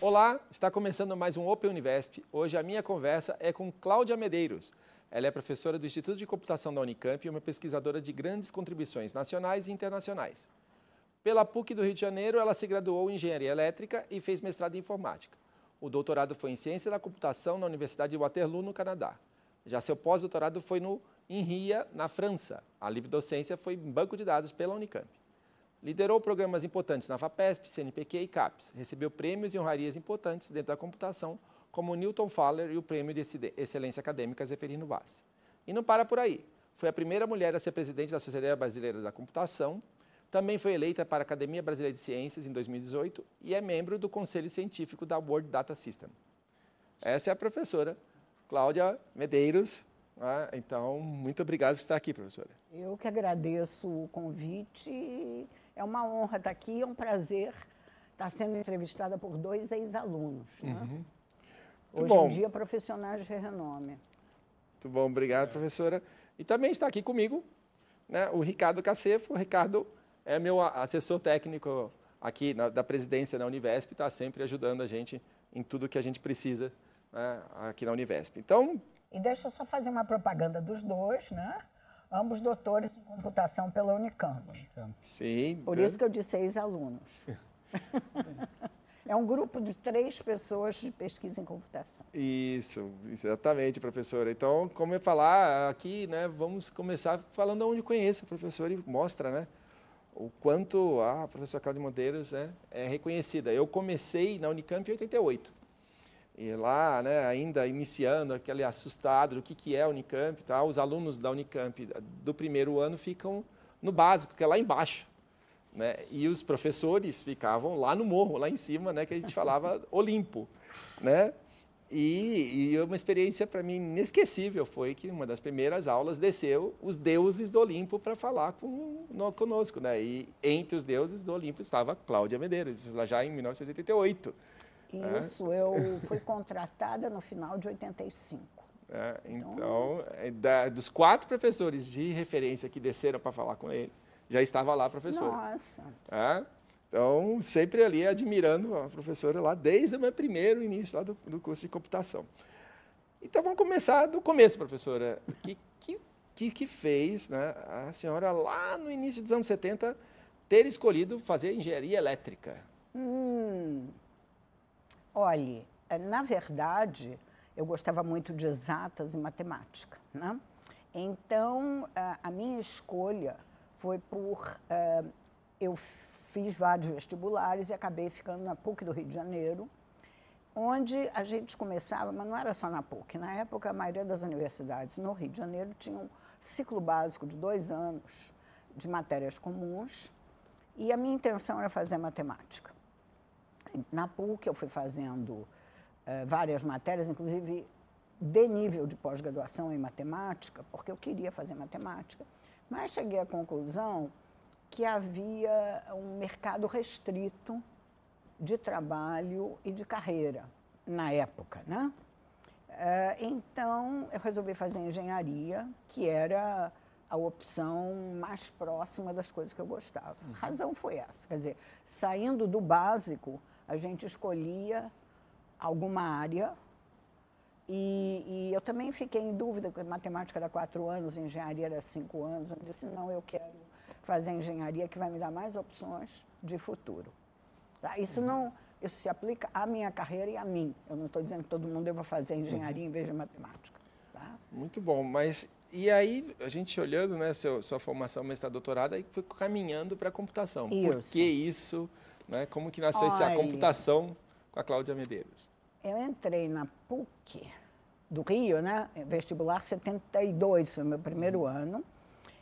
Olá, está começando mais um Open Univesp. Hoje a minha conversa é com Cláudia Medeiros. Ela é professora do Instituto de Computação da Unicamp e uma pesquisadora de grandes contribuições nacionais e internacionais. Pela PUC do Rio de Janeiro, ela se graduou em Engenharia Elétrica e fez mestrado em Informática. O doutorado foi em Ciência da Computação na Universidade de Waterloo, no Canadá. Já seu pós-doutorado foi no INRIA, na França. A livre docência foi em banco de dados pela Unicamp. Liderou programas importantes na FAPESP, CNPq e CAPES. Recebeu prêmios e honrarias importantes dentro da computação, como o Newton Fowler e o Prêmio de Excelência Acadêmica Zeferino Vaz. E não para por aí. Foi a primeira mulher a ser presidente da Sociedade Brasileira da Computação. Também foi eleita para a Academia Brasileira de Ciências em 2018 e é membro do Conselho Científico da World Data System. Essa é a professora Cláudia Medeiros. Então, muito obrigado por estar aqui, professora. Eu que agradeço o convite. É uma honra estar aqui, é um prazer estar sendo entrevistada por 2 ex-alunos. Né? Hoje em dia, profissionais de renome. Muito bom, obrigado, professora. E também está aqui comigo, né, o Ricardo Cacefo. O Ricardo é meu assessor técnico aqui da presidência da Univesp, está sempre ajudando a gente em tudo que a gente precisa, né, aqui na Univesp. Então... E deixa eu só fazer uma propaganda dos dois, né? Ambos doutores em computação pela Unicamp. Sim. Por isso que eu disse ex-alunos. É um grupo de 3 pessoas de pesquisa em computação. Isso, exatamente, professora. Então, como eu falar aqui, né, vamos começar falando onde conhece a professora e mostra, né, o quanto a professora Cláudia Medeiros é reconhecida. Eu comecei na Unicamp em 88. E lá, né, ainda iniciando, aquele assustado do que é a Unicamp, tá? Os alunos da Unicamp do primeiro ano ficam no básico, que é lá embaixo, né? E os professores ficavam lá no morro, lá em cima, né, que a gente falava Olimpo, né? E uma experiência para mim inesquecível foi que uma das primeiras aulas desceu os deuses do Olimpo para falar conosco, né? E entre os deuses do Olimpo estava Cláudia Medeiros, já em 1988. Isso, eu fui contratada no final de 85. Então, dos 4 professores de referência que desceram para falar com ele, já estava lá a professora. Nossa! Então, sempre ali admirando a professora lá, desde o meu primeiro início lá do curso de computação. Então, vamos começar do começo, professora. O que fez, né, a senhora, lá no início dos anos 70, ter escolhido fazer engenharia elétrica? Olhe, na verdade, eu gostava muito de exatas e matemática, né? Então, a minha escolha foi por... eu fiz vários vestibulares e acabei ficando na PUC do Rio de Janeiro, onde a gente começava, mas não era só na PUC. Na época, a maioria das universidades no Rio de Janeiro tinha um ciclo básico de 2 anos de matérias comuns e a minha intenção era fazer matemática. Na PUC, eu fui fazendo várias matérias, inclusive de nível de pós-graduação em matemática, porque eu queria fazer matemática, mas cheguei à conclusão que havia um mercado restrito de trabalho e de carreira na época, né? Então, eu resolvi fazer engenharia, que era a opção mais próxima das coisas que eu gostava. A razão foi essa, quer dizer, saindo do básico, a gente escolhia alguma área e eu também fiquei em dúvida, porque matemática era 4 anos, engenharia era 5 anos. Eu disse, não, eu quero fazer engenharia que vai me dar mais opções de futuro. Tá? Isso se aplica à minha carreira e a mim. Eu não estou dizendo que todo mundo deva fazer engenharia em vez de matemática. Tá? Muito bom, mas e aí, a gente olhando, né, sua formação, mestrado, doutorado, aí foi caminhando para a computação. Isso. Por que isso? Né? Como que nasceu essa computação com a Cláudia Medeiros? Eu entrei na PUC do Rio, né? Vestibular 72, foi o meu primeiro ano.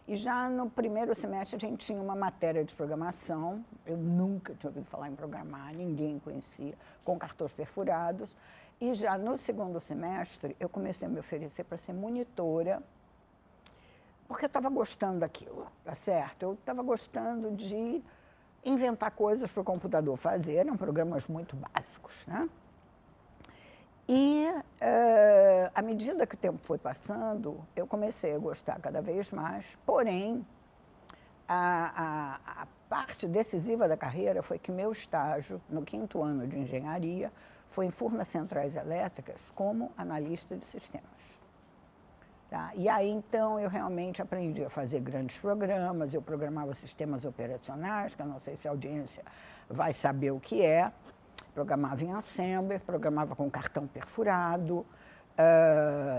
E já no primeiro semestre a gente tinha uma matéria de programação. Eu nunca tinha ouvido falar em programar, ninguém conhecia, com cartões perfurados. E já no segundo semestre eu comecei a me oferecer para ser monitora, porque eu estava gostando daquilo, tá certo? Eu estava gostando de inventar coisas para o computador fazer, eram programas muito básicos, né? E, à medida que o tempo foi passando, eu comecei a gostar cada vez mais, porém, a parte decisiva da carreira foi que meu estágio, no 5º ano de engenharia, foi em Furnas Centrais Elétricas como analista de sistemas. Tá? E aí, então, eu realmente aprendi a fazer grandes programas, eu programava sistemas operacionais, que eu não sei se a audiência vai saber o que é, programava em Assembler, programava com cartão perfurado.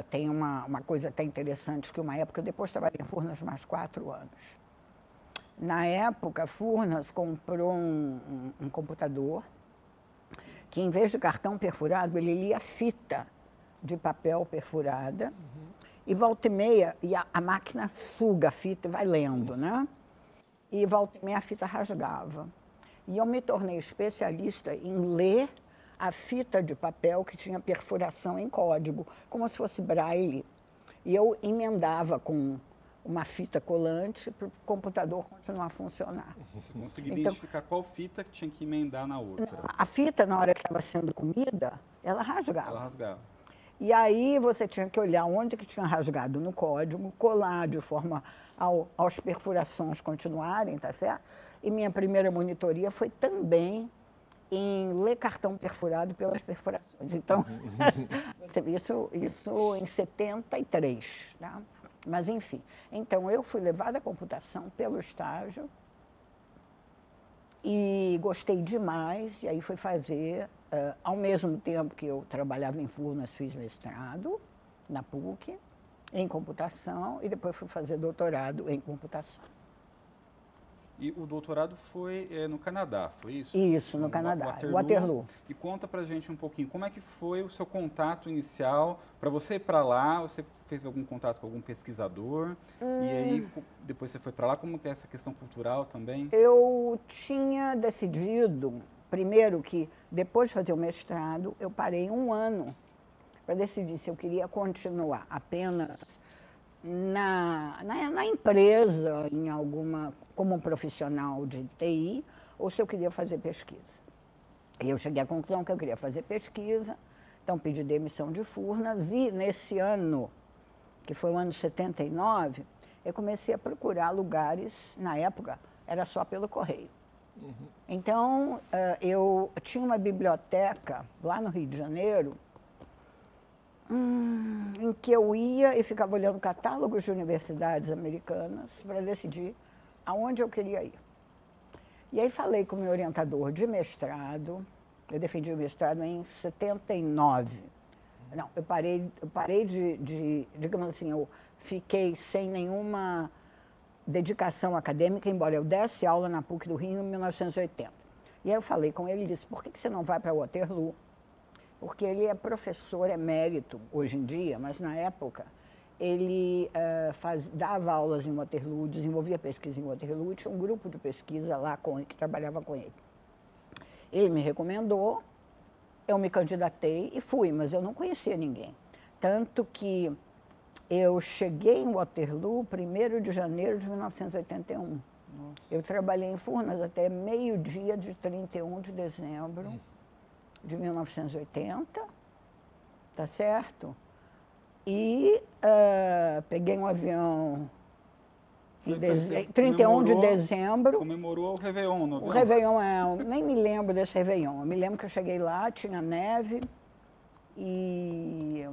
Tem uma coisa até interessante, que uma época eu depois trabalhei em Furnas mais 4 anos. Na época, Furnas comprou um computador que, em vez de cartão perfurado, ele lia fita de papel perfurada. E volta e meia, e a máquina suga a fita e vai lendo, né? E volta e meia a fita rasgava. E eu me tornei especialista em ler a fita de papel que tinha perfuração em código, como se fosse braille. E eu emendava com uma fita colante para o computador continuar a funcionar. Você conseguia identificar qual fita que tinha que emendar na outra? A fita, na hora que estava sendo comida, ela rasgava. Ela rasgava. E aí você tinha que olhar onde que tinha rasgado no código, colar de forma aos perfurações continuarem, tá certo? E minha primeira monitoria foi também em ler cartão perfurado pelas perfurações. Então, você vê isso em 73, tá? Mas, enfim. Então, eu fui levada à computação pelo estágio e gostei demais, e aí fui fazer, ao mesmo tempo que eu trabalhava em Furnas, fiz mestrado na PUC, em computação, e depois fui fazer doutorado em computação. E o doutorado foi no Canadá, foi isso? Isso, no Canadá, Waterloo. E conta pra gente um pouquinho, como é que foi o seu contato inicial? Para você ir para lá, você fez algum contato com algum pesquisador? E aí, depois você foi para lá, como que é essa questão cultural também? Eu tinha decidido, primeiro que depois de fazer o mestrado, eu parei 1 ano para decidir se eu queria continuar apenas na empresa, como um profissional de TI, ou se eu queria fazer pesquisa. E eu cheguei à conclusão que eu queria fazer pesquisa, então pedi demissão de Furnas, e nesse ano, que foi o ano 79, eu comecei a procurar lugares, na época era só pelo correio. Então, eu tinha uma biblioteca lá no Rio de Janeiro, em que eu ia e ficava olhando catálogos de universidades americanas para decidir aonde eu queria ir. E aí falei com o meu orientador de mestrado, eu defendi o mestrado em 79. Não, eu parei digamos assim, eu fiquei sem nenhuma dedicação acadêmica, embora eu desse aula na PUC do Rio em 1980. E aí eu falei com ele e disse, por que você não vai para Waterloo? Porque ele é professor emérito hoje em dia, mas na época ele dava aulas em Waterloo, desenvolvia pesquisa em Waterloo, e tinha um grupo de pesquisa lá que trabalhava com ele. Ele me recomendou, eu me candidatei e fui, mas eu não conhecia ninguém. Tanto que eu cheguei em Waterloo 1º de janeiro de 1981. Nossa. Eu trabalhei em Furnas até meio-dia de 31 de dezembro de 1980, tá certo? E peguei um avião em 31 de dezembro. Comemorou o Réveillon, não? O Réveillon, nem me lembro desse Réveillon. Eu me lembro que eu cheguei lá, tinha neve, e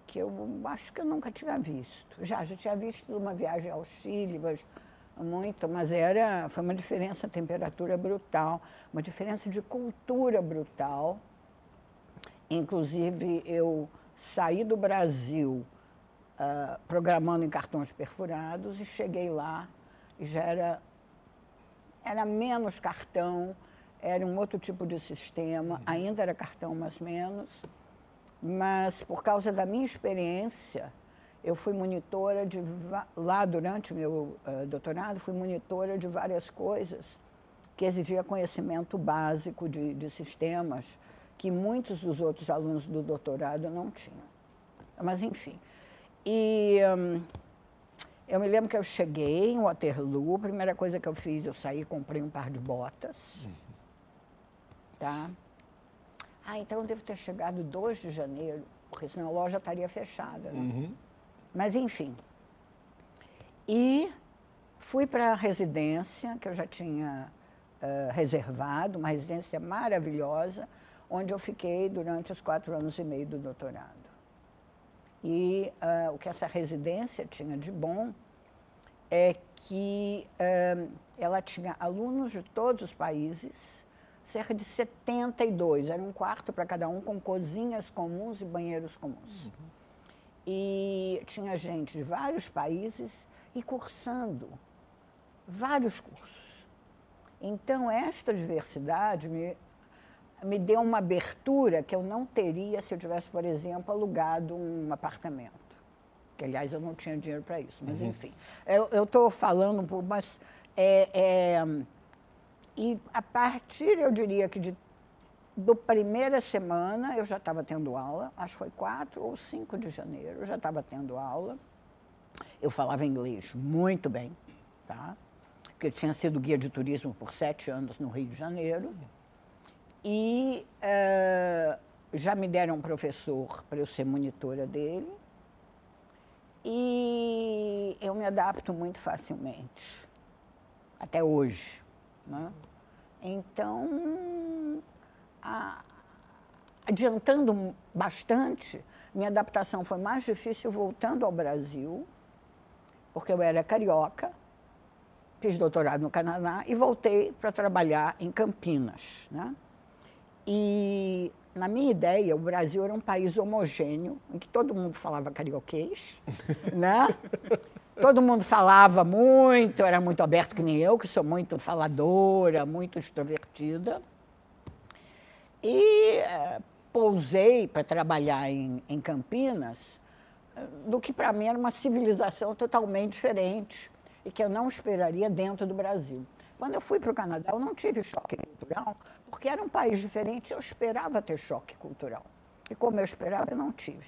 que eu acho que eu nunca tinha visto. Já tinha visto uma viagem ao Chile, mas foi uma diferença de temperatura brutal, uma diferença de cultura brutal. Inclusive, eu saí do Brasil programando em cartões perfurados e cheguei lá e já era menos cartão, era um outro tipo de sistema, ainda era cartão, mas menos. Mas, por causa da minha experiência, eu fui monitora lá durante o meu doutorado, fui monitora de várias coisas que exigia conhecimento básico de sistemas, que muitos dos outros alunos do doutorado não tinham. Mas, enfim. E eu me lembro que eu cheguei em Waterloo, a primeira coisa que eu fiz, eu saí e comprei um par de botas. Tá? Então eu devo ter chegado 2 de janeiro, porque senão a loja estaria fechada. Né? Mas, enfim. E fui para a residência, que eu já tinha reservado, uma residência maravilhosa, onde eu fiquei durante os 4 anos e meio do doutorado. E o que essa residência tinha de bom é que ela tinha alunos de todos os países, cerca de 72, era um quarto para cada um, com cozinhas comuns e banheiros comuns. E tinha gente de vários países e cursando vários cursos. Então, esta diversidade me deu uma abertura que eu não teria se eu tivesse, por exemplo, alugado um apartamento. Que, aliás, eu não tinha dinheiro para isso, mas enfim. Eu estou falando um pouco, mas... E a partir, eu diria que da primeira semana, eu já estava tendo aula, acho que foi 4 ou 5 de janeiro, eu já estava tendo aula. Eu falava inglês muito bem, tá? Porque eu tinha sido guia de turismo por 7 anos no Rio de Janeiro. E já me deram um professor para eu ser monitora dele. E eu me adapto muito facilmente, até hoje, né? Então, adiantando bastante, minha adaptação foi mais difícil voltando ao Brasil, porque eu era carioca, fiz doutorado no Canadá e voltei para trabalhar em Campinas, né? E, na minha ideia, o Brasil era um país homogêneo, em que todo mundo falava carioquês, né? Todo mundo falava muito, era muito aberto, que nem eu, que sou muito faladora, muito extrovertida. E pousei para trabalhar em Campinas, do que para mim era uma civilização totalmente diferente e que eu não esperaria dentro do Brasil. Quando eu fui para o Canadá, eu não tive choque cultural, porque era um país diferente, eu esperava ter choque cultural. E como eu esperava, eu não tive.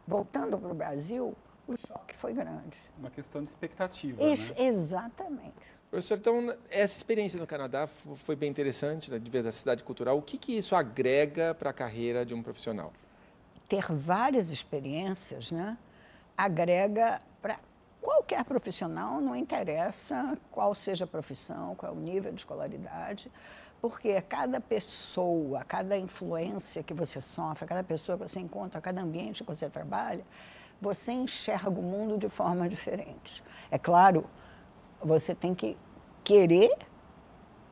Voltando para o Brasil, o choque foi grande. Uma questão de expectativa, Isso, né? exatamente. Professor, então, essa experiência no Canadá foi bem interessante, na diversidade cultural. O que isso agrega para a carreira de um profissional? Ter várias experiências, né, agrega para qualquer profissional, não interessa qual seja a profissão, qual é o nível de escolaridade, porque cada pessoa, cada influência que você sofre, cada pessoa que você encontra, cada ambiente que você trabalha, você enxerga o mundo de forma diferente. É claro, você tem que querer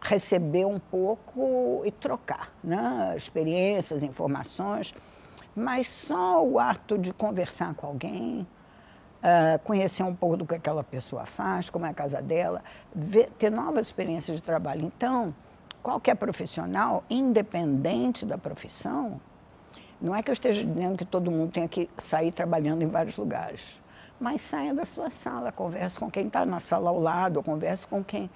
receber um pouco e trocar, né, experiências, informações, mas só o ato de conversar com alguém, conhecer um pouco do que aquela pessoa faz, como é a casa dela, ter novas experiências de trabalho. Então, qualquer profissional, independente da profissão, não é que eu esteja dizendo que todo mundo tenha que sair trabalhando em vários lugares, mas saia da sua sala, converse com quem está na sala ao lado, ou converse com quem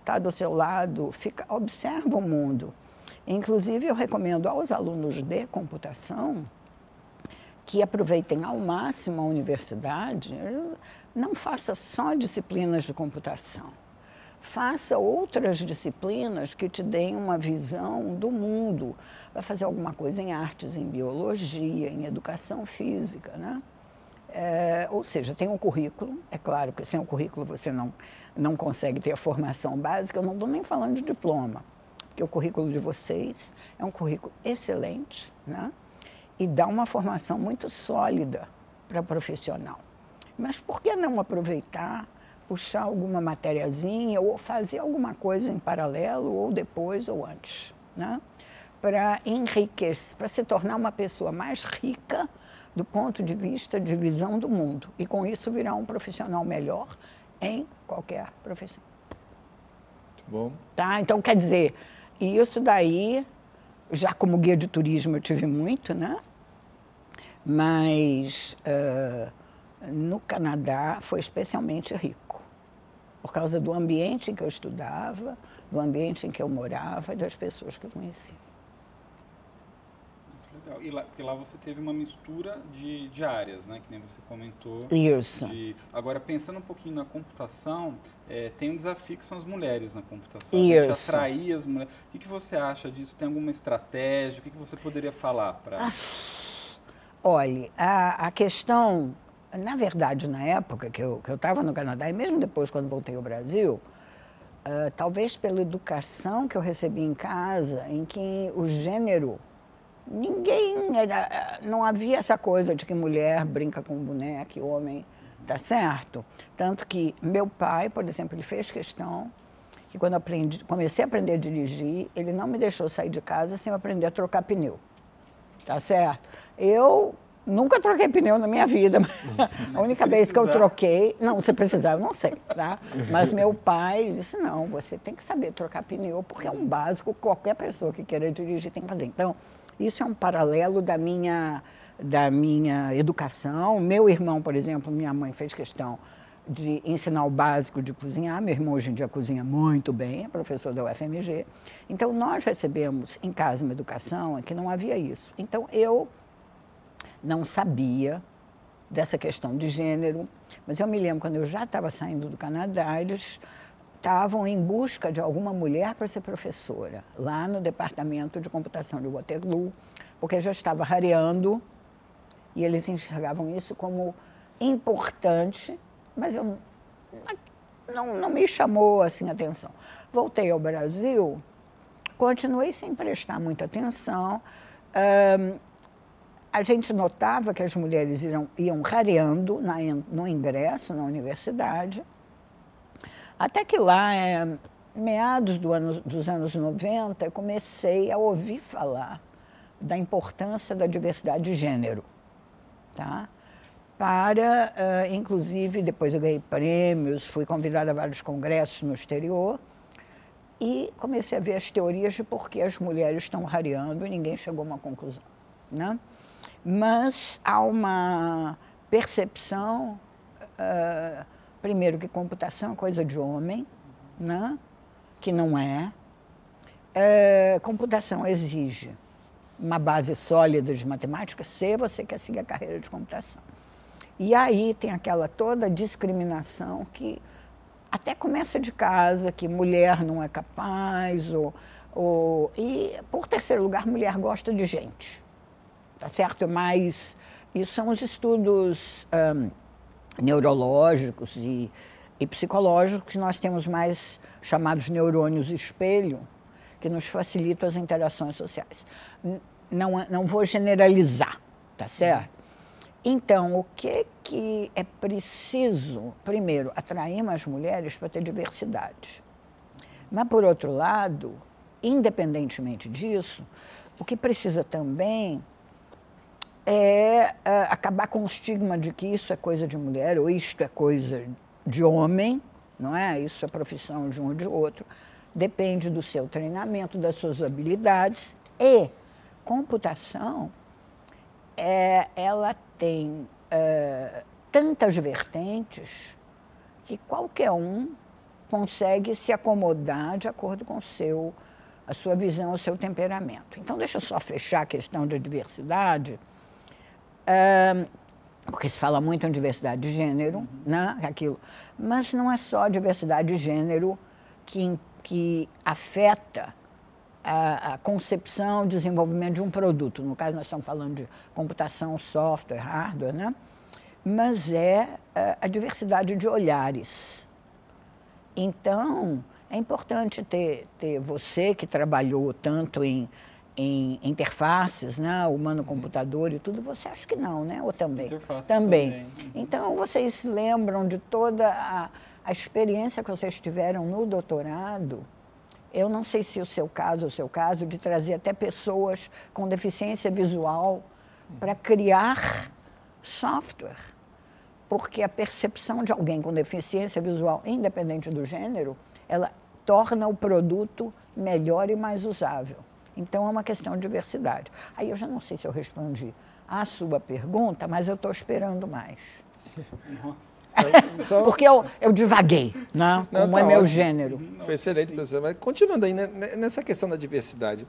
está do seu lado, observa o mundo. Inclusive, eu recomendo aos alunos de computação que aproveitem ao máximo a universidade, não faça só disciplinas de computação. Faça outras disciplinas que te deem uma visão do mundo. Vai fazer alguma coisa em artes, em biologia, em educação física, né? Ou seja, tem um currículo. É claro que sem um currículo você não consegue ter a formação básica. Eu não estou nem falando de diploma, porque o currículo de vocês é um currículo excelente, né? E dá uma formação muito sólida para profissional. Mas por que não aproveitar, puxar alguma matériazinha ou fazer alguma coisa em paralelo, ou depois ou antes, né? Para enriquecer, para se tornar uma pessoa mais rica do ponto de vista de visão do mundo. E com isso virar um profissional melhor em qualquer profissão. Muito bom. Tá? Então, quer dizer, isso daí, já como guia de turismo eu tive muito, né? Mas no Canadá foi especialmente rico, por causa do ambiente em que eu estudava, do ambiente em que eu morava e das pessoas que eu conhecia. Legal. E lá, porque lá você teve uma mistura de áreas, né? Que nem você comentou. Isso. Agora, pensando um pouquinho na computação, tem um desafio que são as mulheres na computação. Isso. A gente atrair as mulheres. O que você acha disso? Tem alguma estratégia? O que você poderia falar para... Olha, a questão, na verdade, na época que eu estava no Canadá, e mesmo depois quando voltei ao Brasil, talvez pela educação que eu recebi em casa, em que o gênero ninguém era... Não havia essa coisa de que mulher brinca com boneca e homem, tá certo? Tanto que meu pai, por exemplo, ele fez questão que quando comecei a aprender a dirigir, ele não me deixou sair de casa sem eu aprender a trocar pneu, tá certo? Eu nunca troquei pneu na minha vida. A única vez que eu troquei... Não, se precisar, eu não sei, tá? Mas meu pai disse, não, você tem que saber trocar pneu, porque é um básico que qualquer pessoa que queira dirigir tem que fazer. Então, isso é um paralelo da minha educação. Meu irmão, por exemplo, minha mãe fez questão de ensinar o básico de cozinhar. Meu irmão hoje em dia cozinha muito bem, é professor da UFMG. Então, nós recebemos em casa uma educação em que não havia isso. Então, eu não sabia dessa questão de gênero, mas eu me lembro, quando eu já estava saindo do Canadá, eles estavam em busca de alguma mulher para ser professora, lá no departamento de computação de Waterloo, porque já estava rareando, e eles enxergavam isso como importante, mas eu não me chamou assim a atenção. Voltei ao Brasil, continuei sem prestar muita atenção. A gente notava que as mulheres iam rareando no ingresso na universidade, até que lá, meados dos anos 90, eu comecei a ouvir falar da importância da diversidade de gênero, tá? Inclusive, depois eu ganhei prêmios, fui convidada a vários congressos no exterior e comecei a ver as teorias de por que as mulheres estão rareando e ninguém chegou a uma conclusão, né? Mas há uma percepção, primeiro, que computação é coisa de homem, né? Que não é. Computação exige uma base sólida de matemática se você quer seguir a carreira de computação. E aí tem aquela toda discriminação que até começa de casa, que mulher não é capaz, e, por terceiro lugar, mulher gosta de gente, tá certo? Mas isso são os estudos neurológicos e psicológicos que nós temos mais chamados neurônios espelho, que nos facilitam as interações sociais. Não vou generalizar, tá certo? Então, o que é preciso? Primeiro, atrair mais mulheres para ter diversidade. Mas, por outro lado, independentemente disso, o que precisa também é acabar com o estigma de que isso é coisa de mulher ou isto é coisa de homem, não é? Isso é profissão de um ou de outro. Depende do seu treinamento, das suas habilidades. E computação, ela tem tantas vertentes que qualquer um consegue se acomodar de acordo com a sua visão, o seu temperamento. Então, deixa eu só fechar a questão da diversidade, porque se fala muito em diversidade de gênero, né? Aquilo. Mas não é só a diversidade de gênero que afeta a concepção e desenvolvimento de um produto. No caso, nós estamos falando de computação, software, hardware, né? Mas a diversidade de olhares. Então, é importante ter você que trabalhou tanto em interfaces, né? Humano-computador e tudo, você acha que não, né? Ou também? Interfaces também. Então, vocês se lembram de toda a experiência que vocês tiveram no doutorado. Eu não sei se o seu caso, de trazer até pessoas com deficiência visual para criar software. Porque a percepção de alguém com deficiência visual, independente do gênero, ela torna o produto melhor e mais usável. Então, é uma questão de diversidade. Aí eu já não sei se eu respondi à sua pergunta, mas eu estou esperando mais. Nossa. Porque eu divaguei, né? Como é meu ótimo. Gênero. Foi excelente, professor. Mas continuando aí, né, nessa questão da diversidade.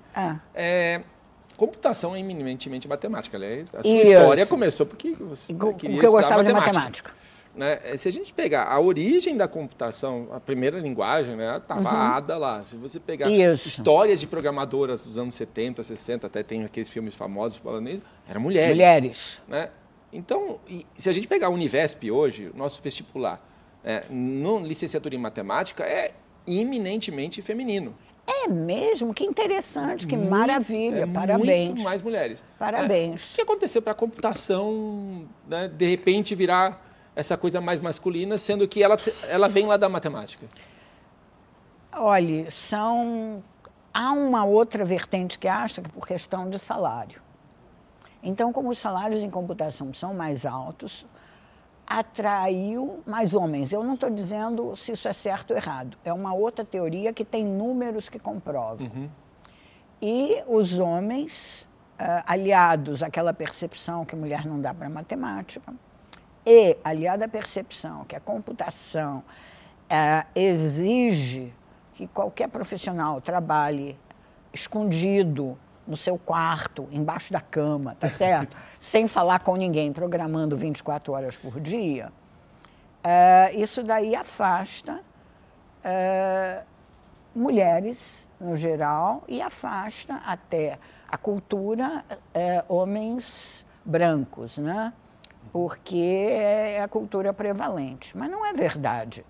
Computação é eminentemente matemática, aliás. A sua história começou porque você queria eu gostava estudar de matemática. Né? Se a gente pegar a origem da computação, a primeira linguagem, né, estava Ada lá. Se você pegar histórias de programadoras dos anos 70, 60, até tem aqueles filmes famosos falando isso, eram mulheres. Mulheres. Né? Então, se a gente pegar a Univesp hoje, o nosso vestibular, no licenciatura em matemática, é eminentemente feminino. É mesmo? Que interessante, que maravilha, parabéns. Muito mais mulheres. Parabéns. O que aconteceu para a computação, né, de repente, virar essa coisa mais masculina, sendo que ela vem lá da matemática? Olha, há uma outra vertente que acha que por questão de salário. Então, como os salários em computação são mais altos, atraiu mais homens. Eu não estou dizendo se isso é certo ou errado. É uma outra teoria que tem números que comprovam. E os homens, aliados àquela percepção que mulher não dá para matemática, e aliado à percepção que a computação exige que qualquer profissional trabalhe escondido no seu quarto, embaixo da cama, tá certo? Sem falar com ninguém, programando 24 horas por dia, isso daí afasta mulheres, no geral, e afasta até a cultura homens brancos, né? Porque é a cultura prevalente. Mas não é verdade.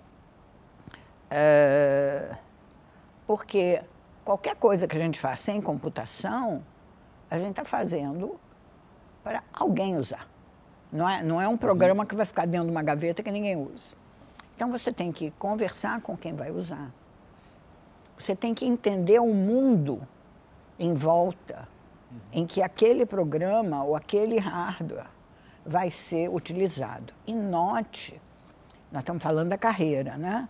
Porque qualquer coisa que a gente faz sem computação, a gente está fazendo para alguém usar. Não é um programa que vai ficar dentro de uma gaveta que ninguém usa. Então, você tem que conversar com quem vai usar. Você tem que entender o mundo em volta em que aquele programa ou aquele hardware vai ser utilizado. E note, nós estamos falando da carreira, né?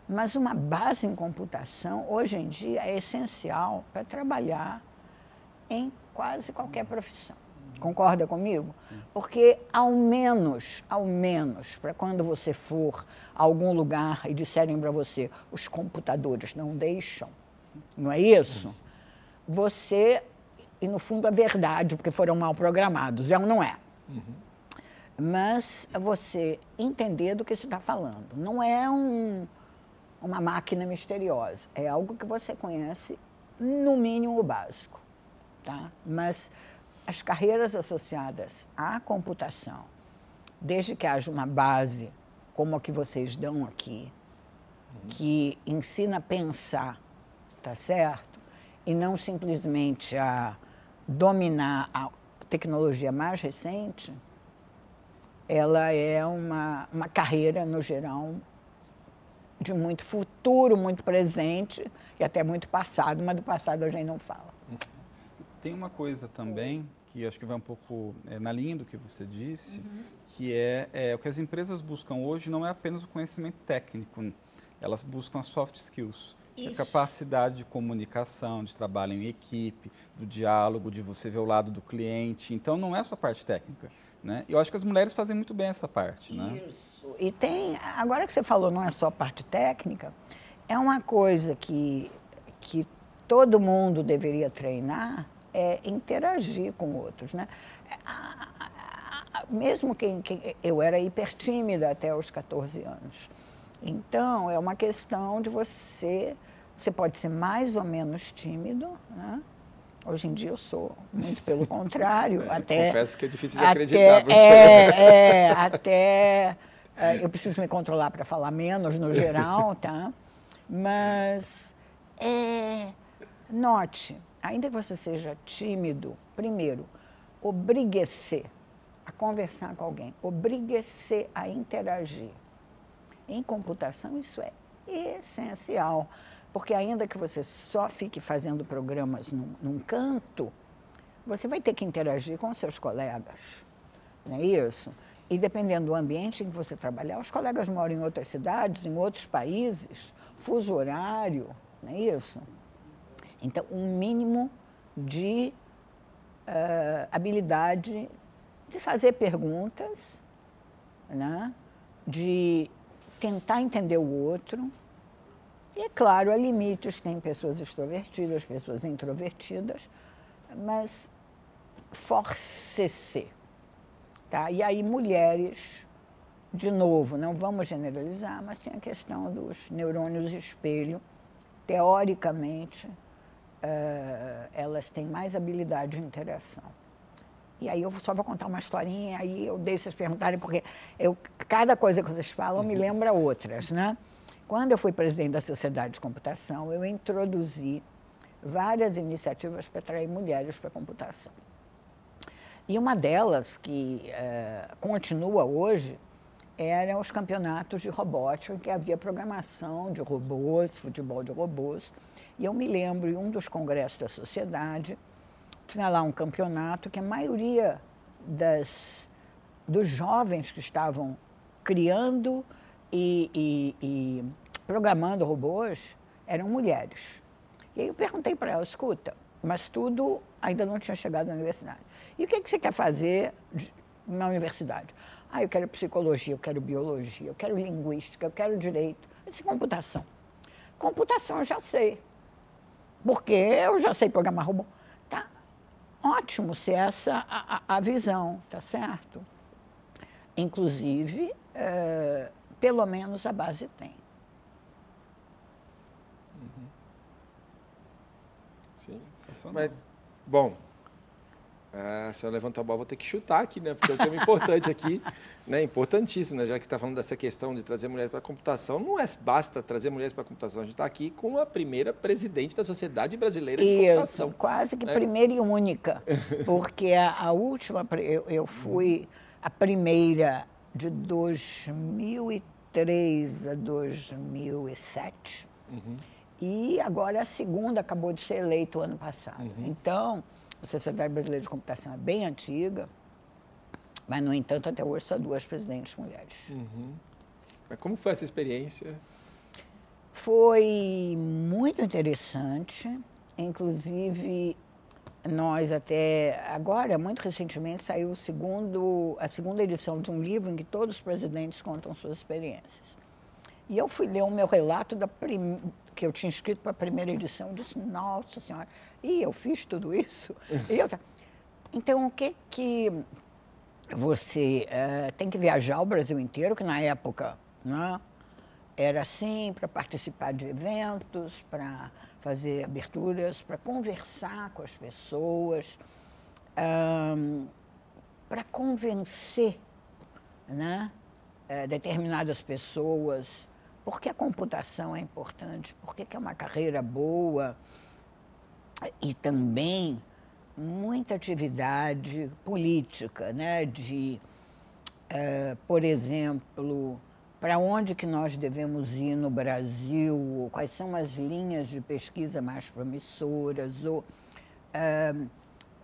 Mas uma base em computação, hoje em dia, é essencial para trabalhar em quase qualquer profissão. Concorda comigo? Sim. Porque, ao menos, para quando você for a algum lugar e disserem para você, os computadores não deixam, não é isso? Você, e no fundo é verdade, porque foram mal programados, é ou não é? Mas você entender do que você está falando. Não é uma máquina misteriosa. É algo que você conhece, no mínimo, o básico. Tá? Mas as carreiras associadas à computação, desde que haja uma base, como a que vocês dão aqui, que ensina a pensar, tá certo? E não simplesmente a dominar a tecnologia mais recente, ela é uma carreira, no geral, de muito futuro, muito presente e até muito passado, mas do passado a gente não fala. Tem uma coisa também, que acho que vai um pouco na linha do que você disse, que é o que as empresas buscam hoje não é apenas o conhecimento técnico, elas buscam as soft skills, a capacidade de comunicação, de trabalho em equipe, do diálogo, de você ver o lado do cliente. Então, não é só a parte técnica. Né? Eu acho que as mulheres fazem muito bem essa parte. Isso. Né? E tem, agora que você falou, não é só a parte técnica, é uma coisa que todo mundo deveria treinar, é interagir com outros. Né? Mesmo eu era hipertímida até os 14 anos. Então, é uma questão de você pode ser mais ou menos tímido, né? Hoje em dia eu sou muito pelo contrário. Confesso que é difícil de acreditar. Eu preciso me controlar para falar menos no geral, tá? Mas note, ainda que você seja tímido, primeiro, obrigue-se a conversar com alguém, obrigue-se a interagir. Em computação isso é essencial. Porque ainda que você só fique fazendo programas num canto, você vai ter que interagir com seus colegas, não é isso? E dependendo do ambiente em que você trabalhar, os colegas moram em outras cidades, em outros países, fuso horário, não é isso? Então, um mínimo de habilidade de fazer perguntas, né? De tentar entender o outro. E, é claro, há limites, tem pessoas extrovertidas, pessoas introvertidas, mas force-se. Tá? E aí, mulheres, de novo, não vamos generalizar, mas tem a questão dos neurônios espelho. Teoricamente, elas têm mais habilidade de interação. E aí eu só vou contar uma historinha, aí eu deixo vocês perguntarem, porque cada coisa que vocês falam me lembra outras, né? Quando eu fui presidente da Sociedade de Computação, eu introduzi várias iniciativas para atrair mulheres para a computação. E uma delas, que continua hoje, eram os campeonatos de robótica, em que havia programação de robôs, futebol de robôs. E eu me lembro, em um dos congressos da sociedade, tinha lá um campeonato que a maioria dos jovens que estavam criando e programando robôs eram mulheres. E aí eu perguntei para ela, escuta, mas tudo ainda não tinha chegado à universidade. E o que você quer fazer na universidade? Eu quero psicologia, eu quero biologia, eu quero linguística, eu quero direito. Eu disse, computação. Computação eu já sei, porque eu já sei programar robô. Tá ótimo se essa a visão, tá certo? Inclusive, pelo menos a base tem. Sim. Mas, bom, a senhora levantou a bola, vou ter que chutar aqui, né? Porque é um tema importante aqui, né? Importantíssimo, né? Já que está falando dessa questão de trazer mulheres para a computação, não basta trazer mulheres para a computação, a gente está aqui com a primeira presidente da Sociedade Brasileira de Computação. Isso, quase que primeira e única, porque a última, eu fui a primeira de 2003 a 2007, e agora a segunda acabou de ser eleita o ano passado. Então, a Sociedade Brasileira de Computação é bem antiga, mas, no entanto, até hoje são 2 presidentes mulheres. Mas como foi essa experiência? Foi muito interessante, inclusive nós até agora, muito recentemente, saiu a segunda edição de um livro em que todos os presidentes contam suas experiências. E eu fui ler o meu relato que eu tinha escrito para a primeira edição, e disse, nossa senhora, eu fiz tudo isso? Então, o que você tem que viajar o Brasil inteiro, que na época, né, era assim, para participar de eventos, para fazer aberturas, para conversar com as pessoas, para convencer, né, determinadas pessoas porque a computação é importante, porque é uma carreira boa e também muita atividade política, né, por exemplo, para onde que nós devemos ir no Brasil, quais são as linhas de pesquisa mais promissoras, ou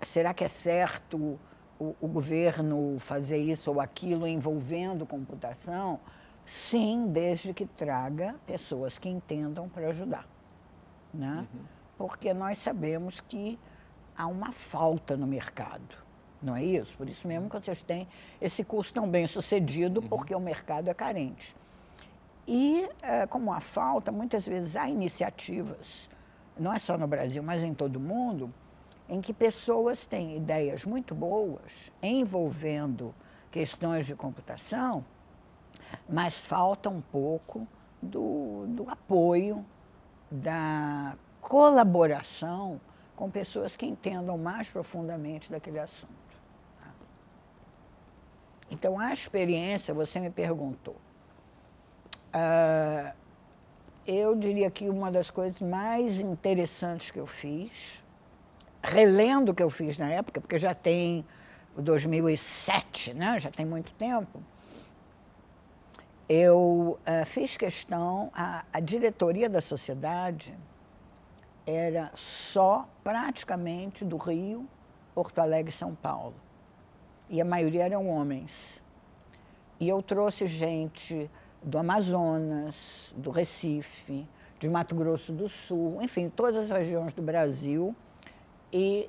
será que é certo o governo fazer isso ou aquilo envolvendo computação? Sim, desde que traga pessoas que entendam para ajudar, né? Porque nós sabemos que há uma falta no mercado, não é isso? Por isso mesmo que vocês têm esse curso tão bem sucedido, porque o mercado é carente. E, como há falta, muitas vezes há iniciativas, não é só no Brasil, mas em todo o mundo, em que pessoas têm ideias muito boas envolvendo questões de computação, mas falta um pouco do apoio, da colaboração com pessoas que entendam mais profundamente daquele assunto. Então, a experiência, você me perguntou, eu diria que uma das coisas mais interessantes que eu fiz, relendo o que eu fiz na época, porque já tem 2007, né? Já tem muito tempo, eu fiz questão, a diretoria da sociedade era só praticamente do Rio, Porto Alegre e São Paulo. E a maioria eram homens. E eu trouxe gente do Amazonas, do Recife, de Mato Grosso do Sul, enfim, todas as regiões do Brasil e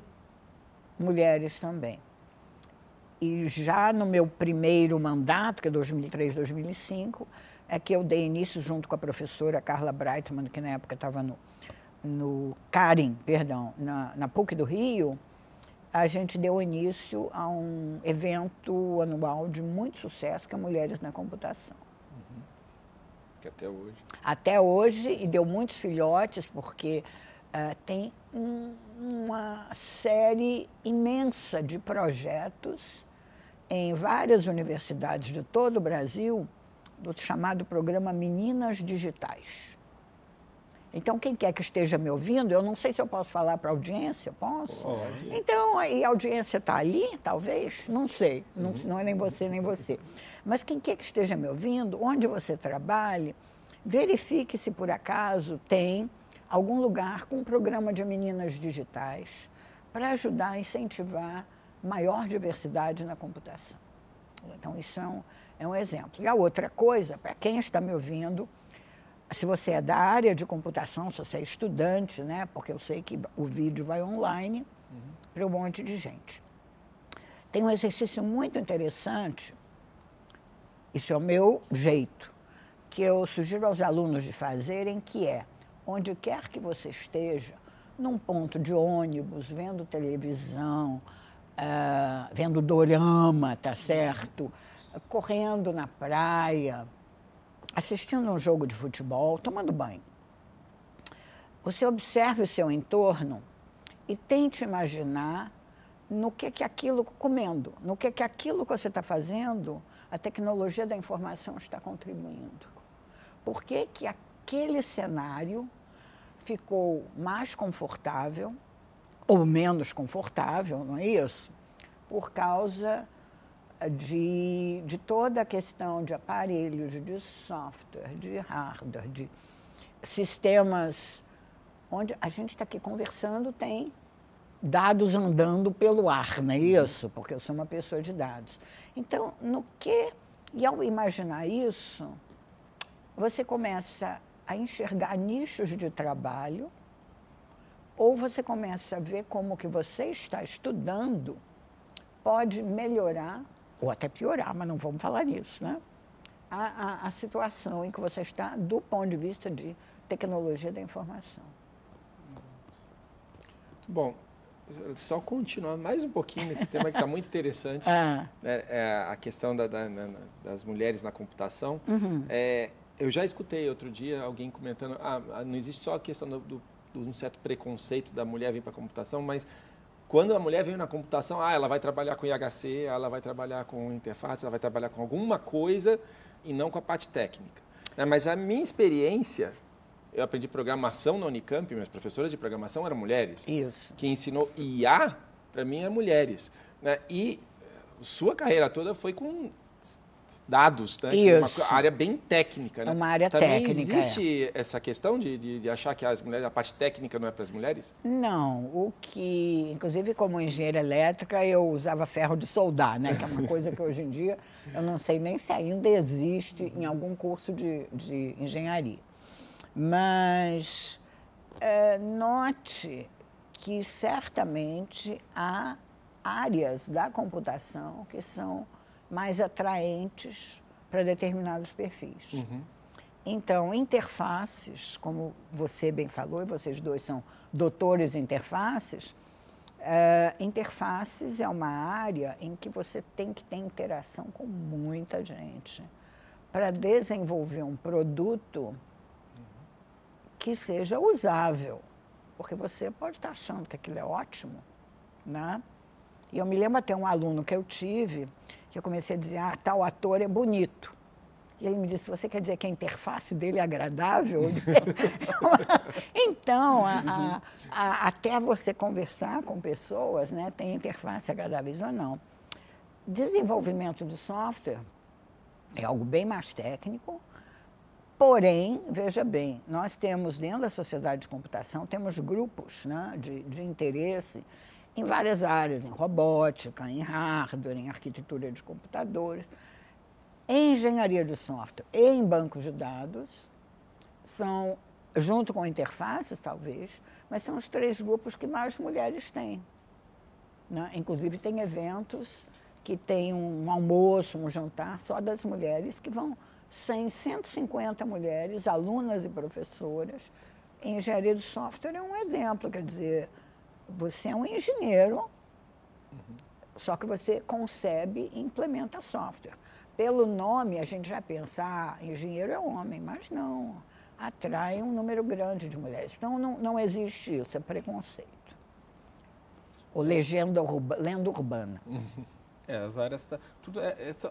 mulheres também. E já no meu primeiro mandato, que é 2003, 2005, é que eu dei início junto com a professora Carla Breitman, que na época estava no CAREM, perdão, na PUC do Rio, a gente deu início a um evento anual de muito sucesso, que é Mulheres na Computação. Que até hoje. Até hoje, e deu muitos filhotes, porque tem uma série imensa de projetos em várias universidades de todo o Brasil, do chamado programa Meninas Digitais. Então, quem quer que esteja me ouvindo, eu não sei se eu posso falar para a audiência, posso? Pode. Então, aí a audiência está ali, talvez? Não sei, não é nem você, nem você. Mas quem quer que esteja me ouvindo, onde você trabalhe, verifique se por acaso tem algum lugar com um programa de meninas digitais para ajudar a incentivar maior diversidade na computação. Então, isso é um exemplo. E a outra coisa, para quem está me ouvindo, se você é da área de computação, se você é estudante, né, porque eu sei que o vídeo vai online para um monte de gente. Tem um exercício muito interessante, isso é o meu jeito, que eu sugiro aos alunos de fazerem, que é, onde quer que você esteja, num ponto de ônibus, vendo televisão, vendo dorama, tá certo? Correndo na praia, assistindo um jogo de futebol, tomando banho. Você observe o seu entorno e tente imaginar no que aquilo, comendo, no que aquilo que você está fazendo, a tecnologia da informação está contribuindo. Por que que aquele cenário ficou mais confortável ou menos confortável, não é isso? Por causa de toda a questão de aparelhos, de software, de hardware, de sistemas onde a gente está aqui conversando, tem dados andando pelo ar, não é isso? Porque eu sou uma pessoa de dados. Então, e ao imaginar isso, você começa a enxergar nichos de trabalho, ou você começa a ver como que você está estudando pode melhorar, ou até piorar, mas não vamos falar nisso, né? A situação em que você está do ponto de vista de tecnologia da informação. Muito bom. Só continuar mais um pouquinho nesse tema que está muito interessante, né? A questão das mulheres na computação. Eu já escutei outro dia alguém comentando, não existe só a questão de um certo preconceito da mulher vir para a computação, mas quando a mulher vem na computação, ela vai trabalhar com IHC, ela vai trabalhar com interface, ela vai trabalhar com alguma coisa e não com a parte técnica. Mas a minha experiência, eu aprendi programação na Unicamp, minhas professoras de programação eram mulheres. Isso. Quem ensinou IA, para mim, eram mulheres. Né? E sua carreira toda foi com dados, né? Que é uma área bem técnica. Né? É uma área Também técnica. Existe essa questão de achar que as mulheres, a parte técnica não é para as mulheres? Não, inclusive como engenheira elétrica, eu usava ferro de soldar, né? Que é uma coisa que hoje em dia eu não sei nem se ainda existe em algum curso de engenharia. Mas note que certamente há áreas da computação que são mais atraentes para determinados perfis. Então, interfaces, como você bem falou, e vocês dois são doutores em interfaces, interfaces é uma área em que você tem que ter interação com muita gente para desenvolver um produto que seja usável, porque você pode estar achando que aquilo é ótimo, né? E eu me lembro até um aluno que eu tive, que eu comecei a dizer, tal ator é bonito. E ele me disse, você quer dizer que a interface dele é agradável? Então, até você conversar com pessoas, né, tem interface agradáveis ou não. Desenvolvimento de software é algo bem mais técnico, porém, veja bem, nós temos dentro da sociedade de computação, temos grupos, né, de interesse em várias áreas, em robótica, em hardware, em arquitetura de computadores, em engenharia de software e em bancos de dados, são, junto com interfaces, talvez, mas são os 3 grupos que mais mulheres têm. Né? Inclusive, tem eventos que tem um almoço, um jantar só das mulheres, que vão 150 mulheres, alunas e professoras. Em engenharia de software é um exemplo, quer dizer, você é um engenheiro, só que você concebe e implementa software. Pelo nome, a gente já pensa, engenheiro é homem, mas não, atrai um número grande de mulheres. Então, não existe isso, é preconceito. Ou lenda urbana. As áreas, tudo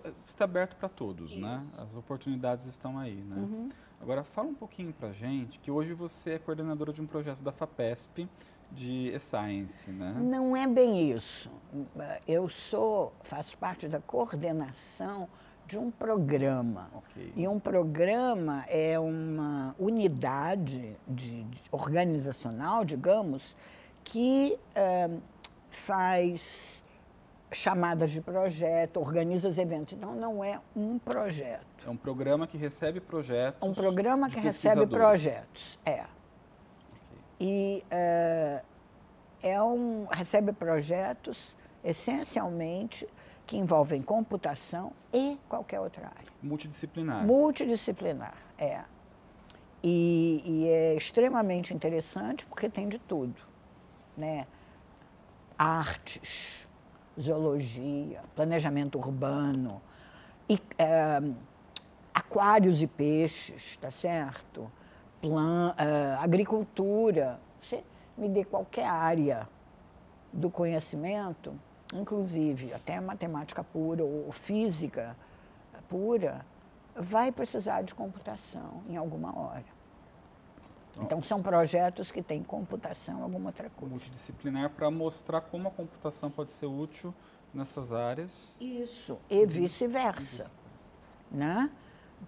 está aberto para todos, né? As oportunidades estão aí, né? Agora, fala um pouquinho para a gente, que hoje você é coordenadora de um projeto da FAPESP de e-Science, né? Não é bem isso. Eu faço parte da coordenação de um programa. Okay. E um programa é uma unidade organizacional, digamos, que faz chamadas de projeto, organiza os eventos. Então, não é um projeto. É um programa que recebe projetos. Um programa que recebe projetos, Okay. E recebe projetos, essencialmente, que envolvem computação e qualquer outra área. Multidisciplinar. Multidisciplinar, E é extremamente interessante porque tem de tudo, né? Artes, zoologia, planejamento urbano, aquários e peixes, tá certo? Agricultura. Você me dê qualquer área do conhecimento, inclusive até matemática pura ou física pura, vai precisar de computação em alguma hora. Então, são projetos que têm computação, alguma outra coisa. Multidisciplinar para mostrar como a computação pode ser útil nessas áreas. Isso, e vice-versa, né?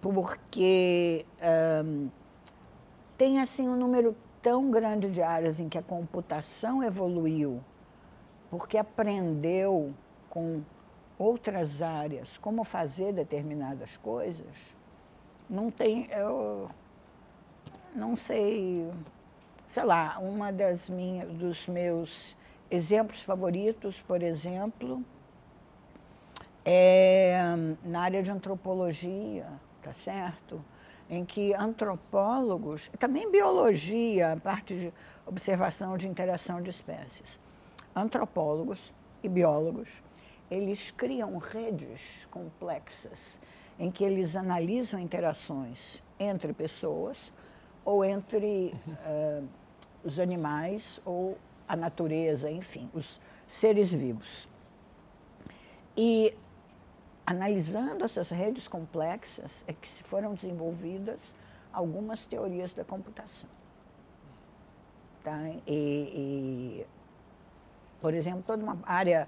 Porque tem, assim, um número tão grande de áreas em que a computação evoluiu, porque aprendeu com outras áreas como fazer determinadas coisas. Eu não sei, sei lá, dos meus exemplos favoritos, por exemplo, é na área de antropologia, tá certo? Em que antropólogos, também biologia, a parte de observação de interação de espécies, antropólogos e biólogos, eles criam redes complexas em que eles analisam interações entre pessoas ou entre os animais ou a natureza, enfim, os seres vivos. E analisando essas redes complexas é que se foram desenvolvidas algumas teorias da computação. Tá? Por exemplo, toda uma área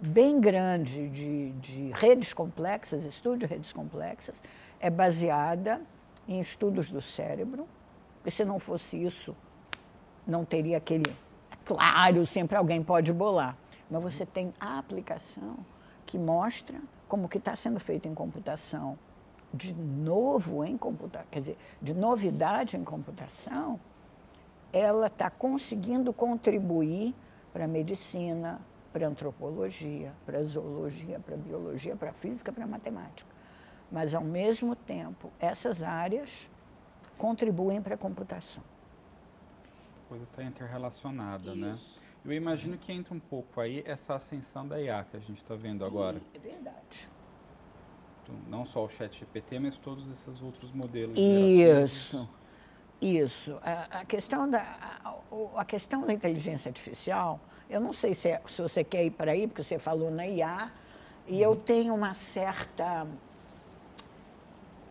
bem grande de redes complexas, estudo de redes complexas, é baseada em estudos do cérebro, porque se não fosse isso, não teria aquele... Claro, sempre alguém pode bolar, mas você tem a aplicação que mostra como que está sendo feito em computação, de novo em computação, quer dizer, de novidade em computação, ela está conseguindo contribuir para a medicina, para a antropologia, para a zoologia, para a biologia, para a física, para a matemática. Mas, ao mesmo tempo, essas áreas contribuem para a computação. A coisa está interrelacionada, né? Eu imagino que entra um pouco aí essa ascensão da IA que a gente está vendo agora. É verdade. Então, não só o ChatGPT, mas todos esses outros modelos Isso. A questão da inteligência artificial, eu não sei se você quer ir para aí, porque você falou na IA, e eu tenho uma certa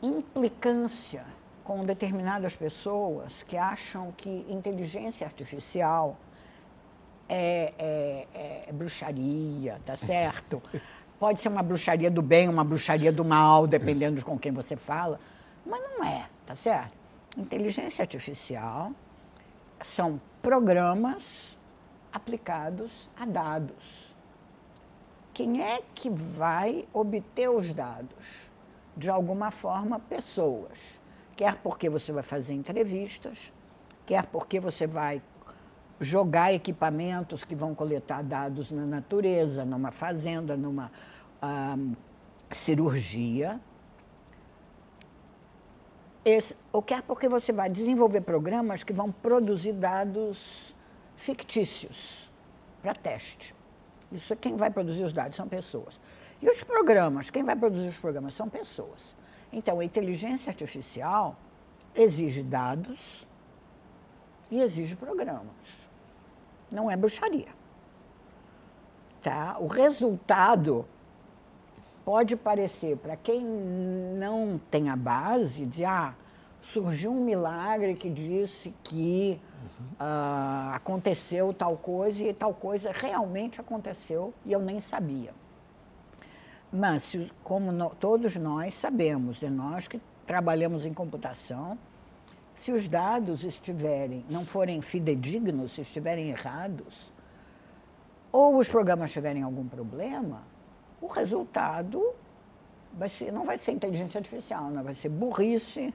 implicância com determinadas pessoas que acham que inteligência artificial é bruxaria, tá certo? Pode ser uma bruxaria do bem, uma bruxaria do mal, dependendo de com quem você fala, mas não é, tá certo? Inteligência artificial são programas aplicados a dados. Quem é que vai obter os dados? De alguma forma, pessoas. Quer porque você vai fazer entrevistas, quer porque você vai jogar equipamentos que vão coletar dados na natureza, numa fazenda, numa cirurgia. Ou quer porque você vai desenvolver programas que vão produzir dados fictícios para teste. Isso é quem vai produzir os dados, são pessoas. E os programas, quem vai produzir os programas são pessoas. Então, a inteligência artificial exige dados e exige programas. Não é bruxaria. Tá? O resultado pode parecer, para quem não tem a base, de surgiu um milagre que disse que aconteceu tal coisa e tal coisa realmente aconteceu e eu nem sabia. Mas, como todos nós sabemos, nós que trabalhamos em computação, se os dados não forem fidedignos, se estiverem errados, ou os programas tiverem algum problema, o resultado não vai ser inteligência artificial, não vai ser burrice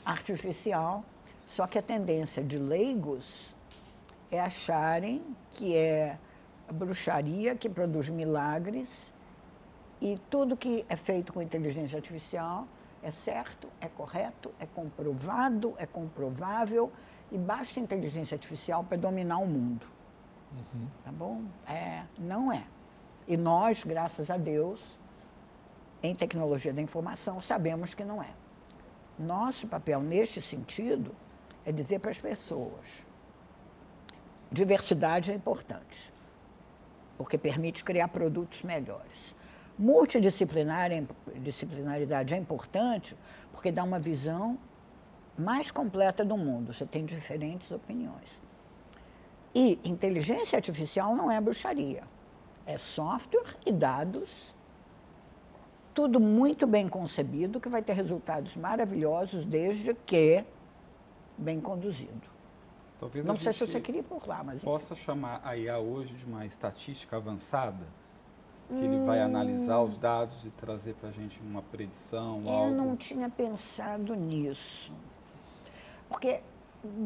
artificial. Só que a tendência de leigos é acharem que é a bruxaria que produz milagres e tudo que é feito com inteligência artificial é certo, é correto, é comprovado, é comprovável e basta inteligência artificial para dominar o mundo. Tá bom? Não é. E nós, graças a Deus, em tecnologia da informação, sabemos que não é. Nosso papel neste sentido é dizer para as pessoas: diversidade é importante, porque permite criar produtos melhores. Multidisciplinaridade é importante porque dá uma visão mais completa do mundo. Você tem diferentes opiniões. E inteligência artificial não é bruxaria. É software e dados, tudo muito bem concebido, que vai ter resultados maravilhosos desde que bem conduzido. Talvez não sei se você queria ir por lá, mas... Possa chamar a IA hoje de uma estatística avançada? Que ele vai analisar os dados e trazer para a gente uma predição, algo? Eu não tinha pensado nisso. Porque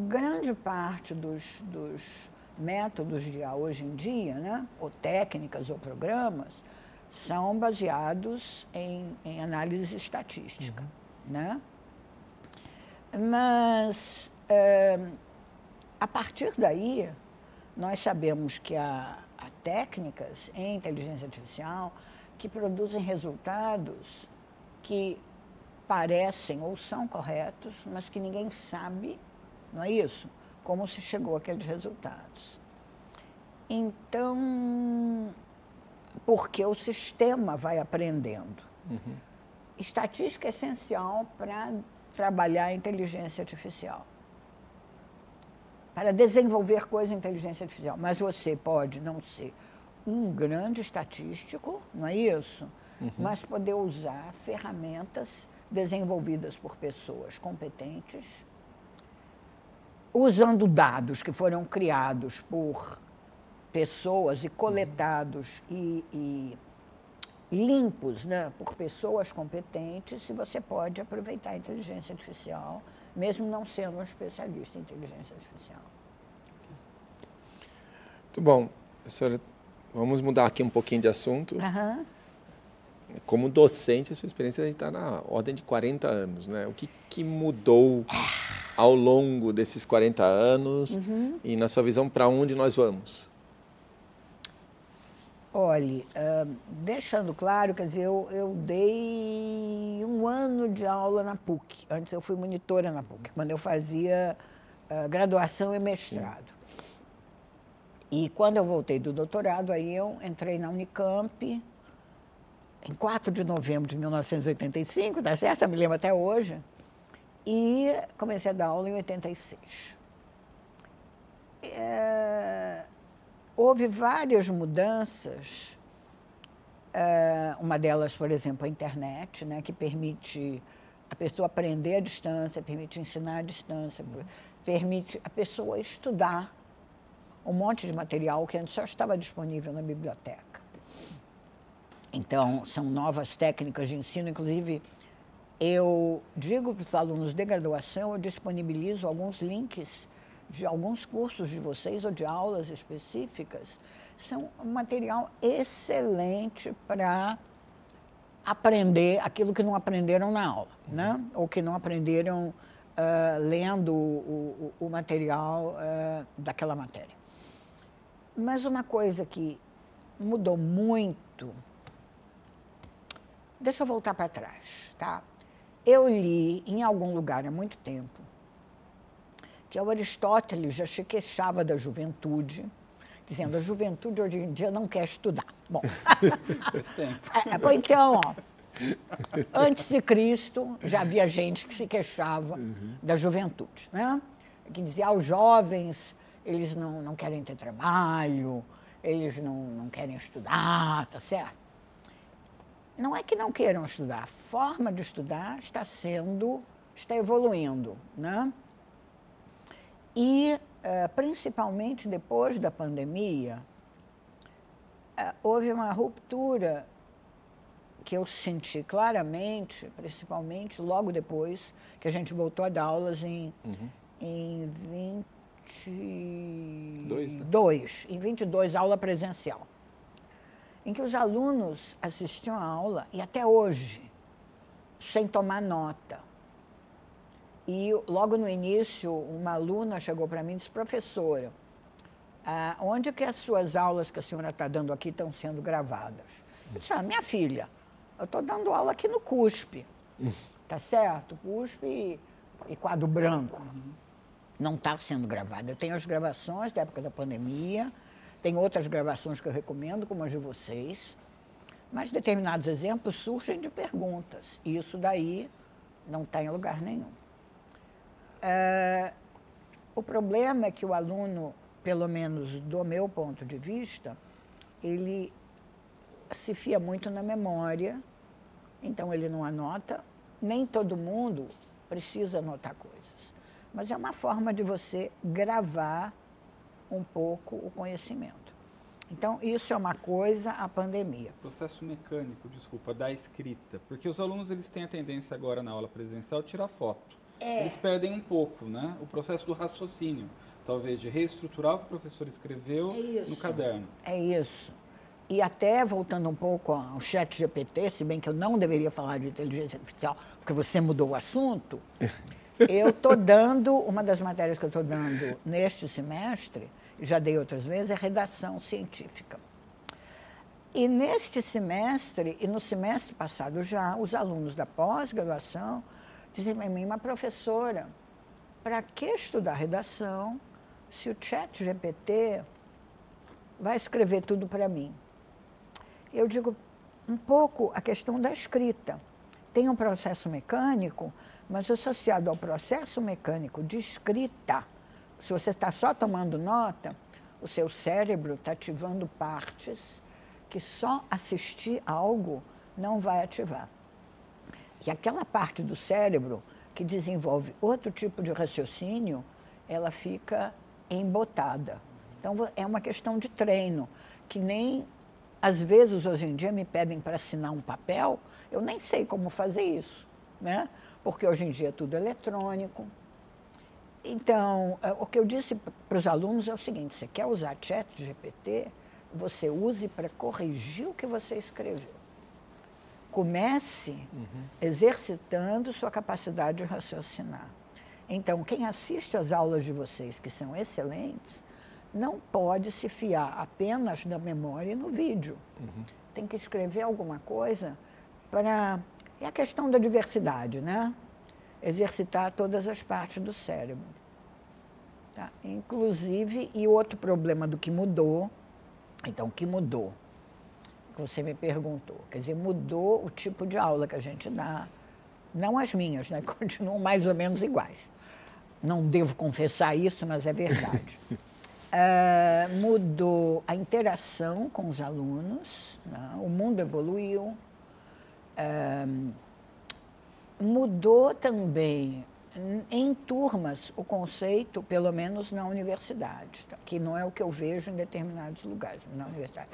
grande parte dos métodos de IA hoje em dia, né, ou técnicas ou programas, são baseados em análise estatística. Né? Mas, a partir daí, nós sabemos que há técnicas em inteligência artificial que produzem resultados que parecem ou são corretos, mas que ninguém sabe, não é isso? Como se chegou àqueles resultados. Então, porque o sistema vai aprendendo. Estatística é essencial para trabalhar a inteligência artificial, para desenvolver coisa em inteligência artificial. Mas você pode não ser um grande estatístico, não é isso? Mas poder usar ferramentas desenvolvidas por pessoas competentes, usando dados que foram criados por pessoas e coletados e limpos, né, por pessoas competentes, e você pode aproveitar a inteligência artificial, mesmo não sendo um especialista em inteligência artificial. Muito bom. Professora, vamos mudar aqui um pouquinho de assunto. Como docente, a sua experiência está na ordem de 40 anos, né? O que mudou ao longo desses 40 anos e, na sua visão, para onde nós vamos? Olhe, deixando claro, quer dizer, eu dei 1 ano de aula na PUC. Antes eu fui monitora na PUC, quando eu fazia graduação e mestrado. E quando eu voltei do doutorado, aí eu entrei na Unicamp, em 4 de novembro de 1985, tá certo? Eu me lembro até hoje. E comecei a dar aula em 86. Houve várias mudanças, uma delas, por exemplo, a internet, né, que permite a pessoa aprender à distância, permite ensinar à distância, permite a pessoa estudar um monte de material que antes só estava disponível na biblioteca. Então, são novas técnicas de ensino, inclusive, eu digo para os alunos de graduação, eu disponibilizo alguns links de alguns cursos de vocês ou de aulas específicas, são um material excelente para aprender aquilo que não aprenderam na aula, né? Ou que não aprenderam lendo o material daquela matéria. Mas uma coisa que mudou muito... Deixa eu voltar para trás, tá? Eu li em algum lugar há muito tempo que o Aristóteles já se queixava da juventude, dizendo a juventude hoje em dia não quer estudar. Bom, Faz tempo. então, ó, antes de Cristo, já havia gente que se queixava da juventude, né? Que dizia, os jovens, eles não querem ter trabalho, eles não querem estudar, tá certo? Não é que não queiram estudar, a forma de estudar está evoluindo, né? E, principalmente depois da pandemia, houve uma ruptura que eu senti claramente, principalmente logo depois que a gente voltou a dar aulas em 22, aula presencial, em que os alunos assistiam a aula, e até hoje, sem tomar nota. E logo no início, uma aluna chegou para mim e disse, professora, onde que as suas aulas que a senhora está dando aqui estão sendo gravadas? Eu disse, minha filha, eu estou dando aula aqui no CUSP, tá certo? CUSP e quadro branco. Não está sendo gravado. Eu tenho as gravações da época da pandemia, tem outras gravações que eu recomendo, como as de vocês, mas determinados exemplos surgem de perguntas, e isso daí não está em lugar nenhum. O problema é que o aluno, pelo menos do meu ponto de vista, ele se fia muito na memória, então ele não anota. Nem todo mundo precisa anotar coisas, mas é uma forma de você gravar um pouco o conhecimento. Então, isso é uma coisa, a pandemia. Processo mecânico, desculpa, da escrita, porque os alunos eles têm a tendência agora na aula presencial tirar foto. Eles perdem um pouco, né? O processo do raciocínio, talvez de reestruturar o que o professor escreveu no caderno. É isso. E até, voltando um pouco ao chat GPT, se bem que eu não deveria falar de inteligência artificial, porque você mudou o assunto, eu estou dando, uma das matérias que eu estou dando neste semestre, já dei outras vezes, é redação científica. E neste semestre, e no semestre passado já, os alunos da pós-graduação dizem para mim, mas professora, para que estudar redação se o chat GPT vai escrever tudo para mim? Eu digo um pouco a questão da escrita. Tem um processo mecânico, mas associado ao processo mecânico de escrita, se você está só tomando nota, o seu cérebro está ativando partes que só assistir algo não vai ativar. E aquela parte do cérebro que desenvolve outro tipo de raciocínio, ela fica embotada. Então, é uma questão de treino, que nem, às vezes, hoje em dia, me pedem para assinar um papel, eu nem sei como fazer isso, né? Porque hoje em dia é tudo eletrônico. Então, o que eu disse para os alunos é o seguinte, você quer usar chat GPT, você use para corrigir o que você escreveu. Comece exercitando sua capacidade de raciocinar. Então, quem assiste às aulas de vocês, que são excelentes, não pode se fiar apenas na memória e no vídeo. Tem que escrever alguma coisa para... É a questão da diversidade, né? Exercitar todas as partes do cérebro. Tá? Inclusive, e outro problema do que mudou, então, o que mudou? Você me perguntou, quer dizer, mudou o tipo de aula que a gente dá, não as minhas, né? Continuam mais ou menos iguais. Não devo confessar isso, mas é verdade. Mudou a interação com os alunos, né? O mundo evoluiu. Mudou também, em turmas, o conceito, pelo menos na universidade, tá? Que não é o que eu vejo em determinados lugares, na universidade.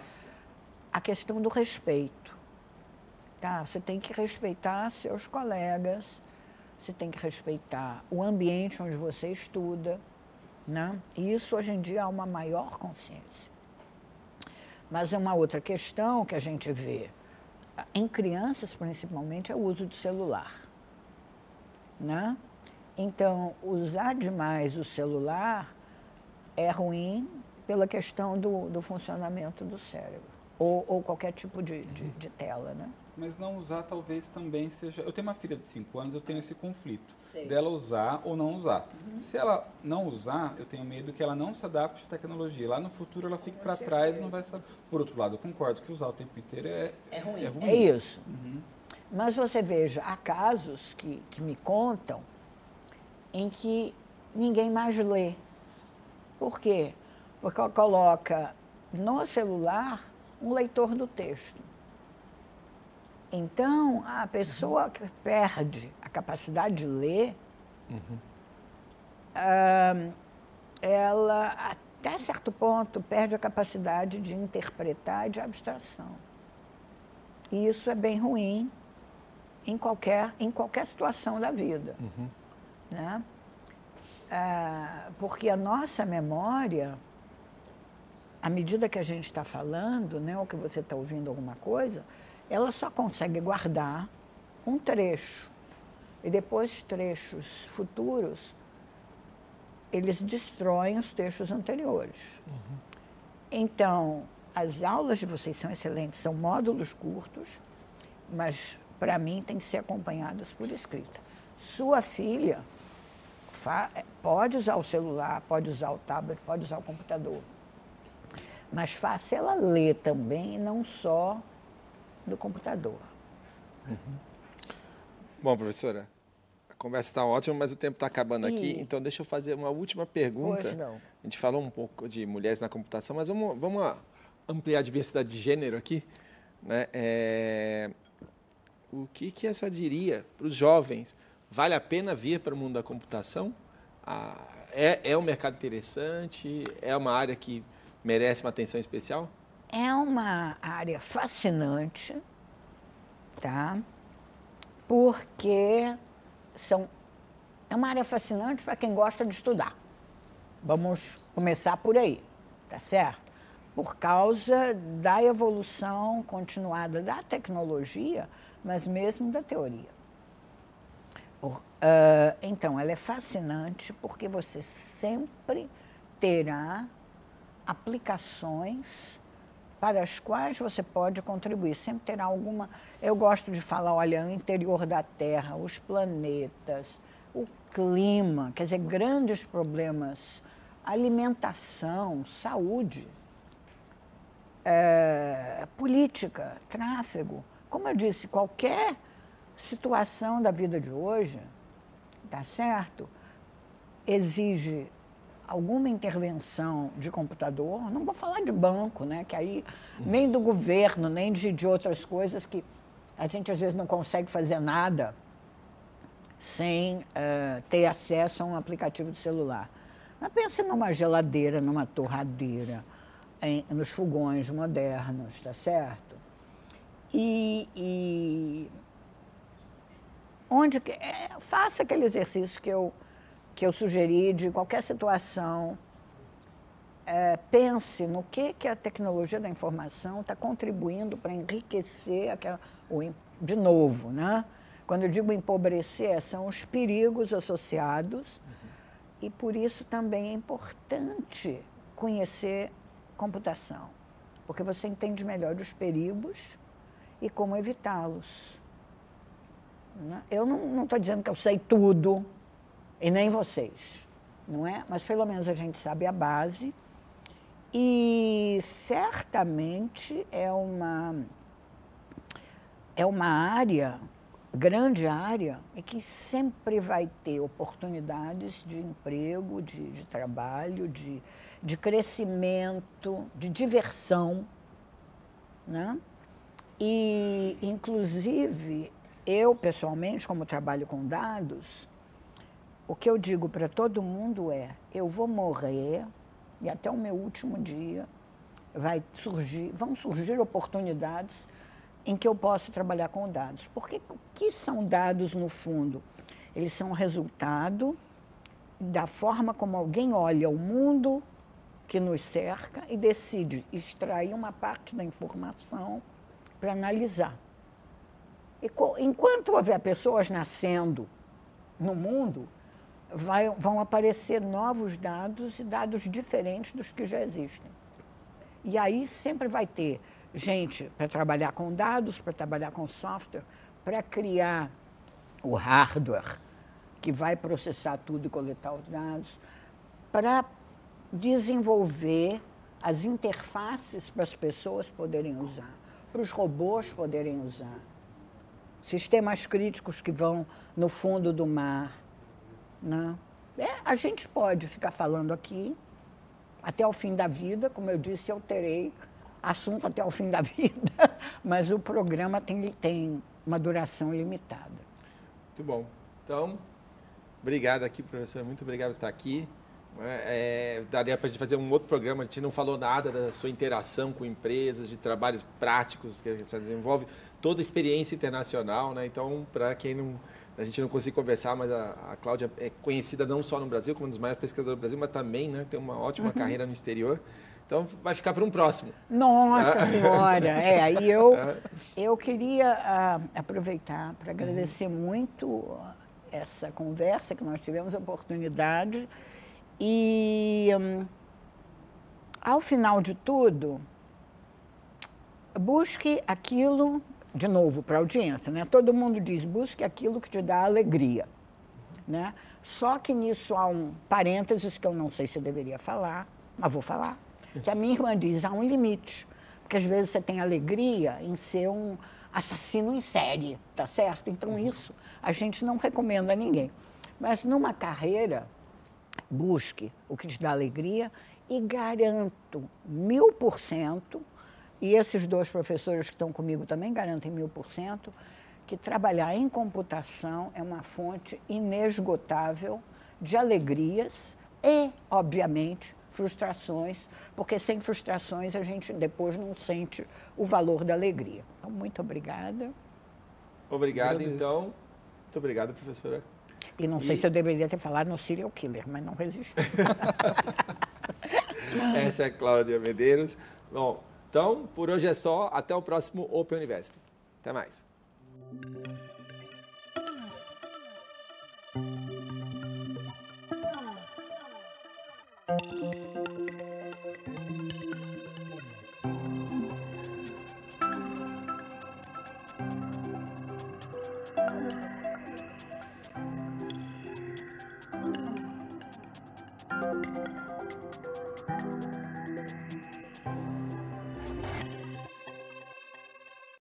A questão do respeito. Tá? Você tem que respeitar seus colegas, você tem que respeitar o ambiente onde você estuda, né? E isso, hoje em dia, há uma maior consciência. Mas uma outra questão que a gente vê, em crianças, principalmente, é o uso do celular, né? Então, usar demais o celular é ruim pela questão do funcionamento do cérebro. ou qualquer tipo de tela, né? Mas não usar talvez também seja... Eu tenho uma filha de 5 anos, eu tenho esse conflito. Sei. Dela usar ou não usar. Se ela não usar, eu tenho medo que ela não se adapte à tecnologia. Lá no futuro ela fique para trás e não vai saber. Por outro lado, eu concordo que usar o tempo inteiro é ruim. É isso. Mas você veja, há casos que me contam em que ninguém mais lê. Por quê? Porque ela coloca no celular um leitor do texto. Então, a pessoa que perde a capacidade de ler, ela, até certo ponto, perde a capacidade de interpretar e de abstração. E isso é bem ruim em qualquer situação da vida. Né? Porque a nossa memória, à medida que a gente está falando, né, ou que você está ouvindo alguma coisa, ela só consegue guardar um trecho. E depois, trechos futuros, eles destroem os trechos anteriores. Então, as aulas de vocês são excelentes, são módulos curtos, mas, para mim, tem que ser acompanhadas por escrita. Sua filha pode usar o celular, pode usar o tablet, pode usar o computador, mas faça ela ler também, e não só do computador. Bom, professora, a conversa está ótima, mas o tempo está acabando aqui, então deixa eu fazer uma última pergunta. Hoje não. A gente falou um pouco de mulheres na computação, mas vamos ampliar a diversidade de gênero aqui, né? O que a senhora diria para os jovens? Vale a pena vir para o mundo da computação? É um mercado interessante? É uma área que merece uma atenção especial? É uma área fascinante, tá? Porque é uma área fascinante para quem gosta de estudar. Vamos começar por aí, tá certo? Por causa da evolução continuada da tecnologia, mas mesmo da teoria. Então, ela é fascinante porque você sempre terá aplicações para as quais você pode contribuir. Sempre terá alguma... Eu gosto de falar, olha, o interior da Terra, os planetas, o clima, quer dizer, grandes problemas, alimentação, saúde, política, tráfego. Como eu disse, qualquer situação da vida de hoje, tá certo? Exige alguma intervenção de computador, não vou falar de banco, né, que aí nem do governo, nem de outras coisas que a gente às vezes não consegue fazer nada sem ter acesso a um aplicativo de celular. Mas pense numa geladeira, numa torradeira, nos fogões modernos, tá certo? Faça aquele exercício que eu sugeri de qualquer situação, pense no que a tecnologia da informação está contribuindo para enriquecer, de novo, né? Quando eu digo empobrecer, são os perigos associados, e por isso também é importante conhecer computação, porque você entende melhor os perigos e como evitá-los. Eu não estou dizendo que eu sei tudo, e nem vocês, não é? Mas pelo menos a gente sabe a base, e certamente é uma área, grande área, e que sempre vai ter oportunidades de emprego, de trabalho, de crescimento, de diversão, né? E, inclusive, eu, pessoalmente, como trabalho com dados, o que eu digo para todo mundo eu vou morrer e até o meu último dia vão surgir oportunidades em que eu posso trabalhar com dados. Porque o que são dados, no fundo? Eles são resultado da forma como alguém olha o mundo que nos cerca e decide extrair uma parte da informação para analisar. E enquanto houver pessoas nascendo no mundo, vão aparecer novos dados e dados diferentes dos que já existem. E aí sempre vai ter gente para trabalhar com dados, para trabalhar com software, para criar o hardware que vai processar tudo e coletar os dados, para desenvolver as interfaces para as pessoas poderem usar, para os robôs poderem usar, sistemas críticos que vão no fundo do mar. Né? A gente pode ficar falando aqui até o fim da vida, como eu disse, eu terei assunto até o fim da vida, mas o programa tem uma duração limitada. Muito bom. Então, obrigado aqui, professora, muito obrigado por estar aqui. Daria para a gente fazer um outro programa, a gente não falou nada da sua interação com empresas, de trabalhos práticos que você desenvolve, toda a experiência internacional, né? Então, para quem não... A gente não conseguiu conversar, mas a Cláudia é conhecida não só no Brasil, como um dos maiores pesquisadores do Brasil, mas também, né, tem uma ótima carreira no exterior. Então, vai ficar para um próximo. Nossa Senhora! Aí eu queria aproveitar para agradecer muito essa conversa que nós tivemos a oportunidade. E, ao final de tudo, busque aquilo, de novo, para a audiência, né? Todo mundo diz, busque aquilo que te dá alegria, né? Só que nisso há um parênteses que eu não sei se eu deveria falar, mas vou falar, que a minha irmã diz, há um limite, porque às vezes você tem alegria em ser um assassino em série, tá certo? Então isso a gente não recomenda a ninguém. Mas numa carreira, busque o que te dá alegria e garanto 1000%, e esses dois professores que estão comigo também garantem 1000%, que trabalhar em computação é uma fonte inesgotável de alegrias e, obviamente, frustrações, porque sem frustrações a gente depois não sente o valor da alegria. Então, muito obrigada. Obrigado, então. Muito obrigado, professora. E não sei se eu deveria ter falado no serial killer, mas não resisti. Essa é a Cláudia Medeiros. Bom, então, por hoje é só. Até o próximo Open Univesp. Até mais.